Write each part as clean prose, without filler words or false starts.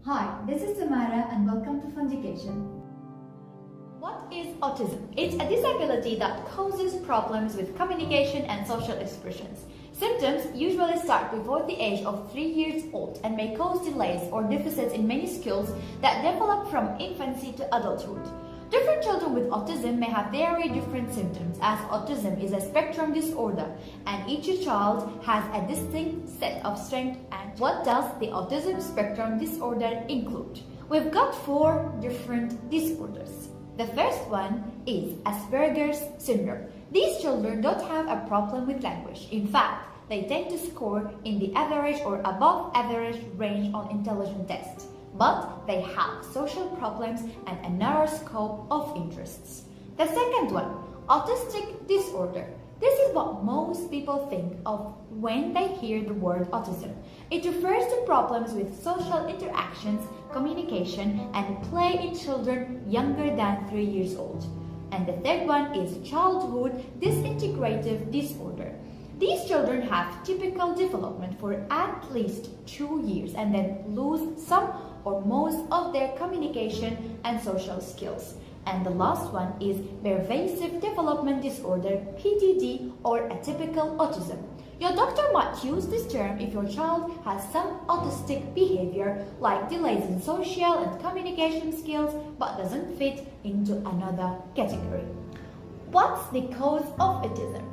Hi, this is Tamara and welcome to Fundication. What is autism? It's a disability that causes problems with communication and social expressions. Symptoms usually start before the age of 3 years old and may cause delays or deficits in many skills that develop from infancy to adulthood. Different children with autism may have very different symptoms, as autism is a spectrum disorder and each child has a distinct set of strengths. And what does the autism spectrum disorder include? We've got 4 different disorders. The first one is Asperger's syndrome. These children don't have a problem with language. In fact, they tend to score in the average or above average range on intelligence tests, but they have social problems and a narrow scope of interests. The second one, autistic disorder. This is what most people think of when they hear the word autism. It refers to problems with social interactions, communication, and play in children younger than 3 years old. And the third one is childhood disintegrative disorder. These children have typical development for at least 2 years and then lose some or most of their communication and social skills. And the last one is pervasive development disorder, PDD, or atypical autism. Your doctor might use this term if your child has some autistic behavior like delays in social and communication skills but doesn't fit into another category. What's the cause of autism?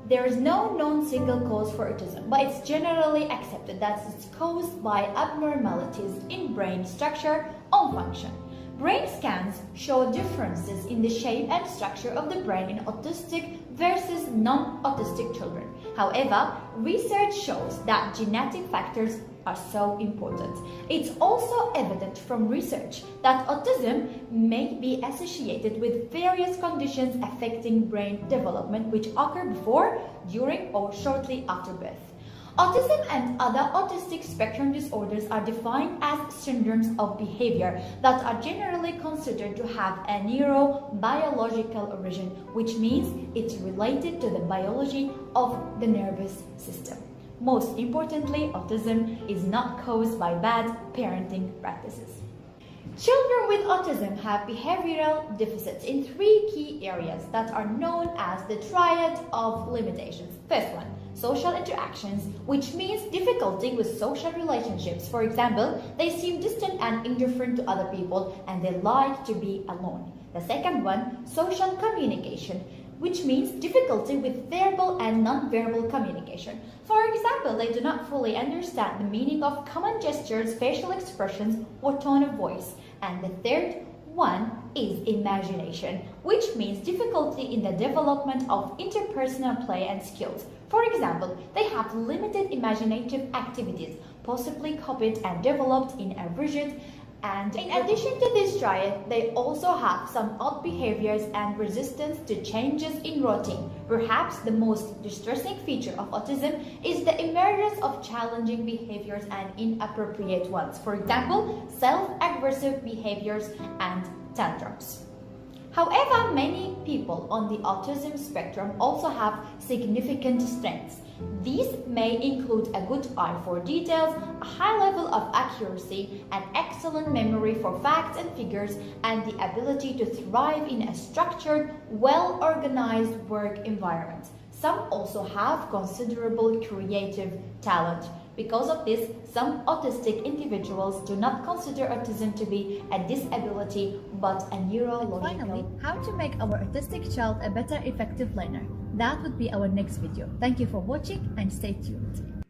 There is no known single cause for autism, but it's generally accepted that it's caused by abnormalities in brain structure or function. Brain scans show differences in the shape and structure of the brain in autistic versus non-autistic children. However, research shows that genetic factors are so important. It's also evident from research that autism may be associated with various conditions affecting brain development which occur before, during, or shortly after birth. Autism and other autistic spectrum disorders are defined as syndromes of behavior that are generally considered to have a neurobiological origin, which means it's related to the biology of the nervous system. Most importantly, autism is not caused by bad parenting practices. Children with autism have behavioral deficits in 3 key areas that are known as the triad of limitations. First one, social interactions, which means difficulty with social relationships. For example, they seem distant and indifferent to other people and they like to be alone. The second one, social communication, which means difficulty with verbal and non-verbal communication. For example, they do not fully understand the meaning of common gestures, facial expressions, or tone of voice. And the third one is imagination, which means difficulty in the development of interpersonal play and skills. For example, they have limited imaginative activities, possibly copied and developed in a rigid. And in addition to this triad, they also have some odd behaviors and resistance to changes in routine. Perhaps the most distressing feature of autism is the emergence of challenging behaviors and inappropriate ones. For example, self-aggressive behaviors and tantrums. However, many people on the autism spectrum also have significant strengths. These may include a good eye for details, a high level of accuracy, an excellent memory for facts and figures, and the ability to thrive in a structured, well-organized work environment. Some also have considerable creative talent. Because of this, some autistic individuals do not consider autism to be a disability but a neurological. And finally, how to make our autistic child a better effective learner. That would be our next video. Thank you for watching and stay tuned.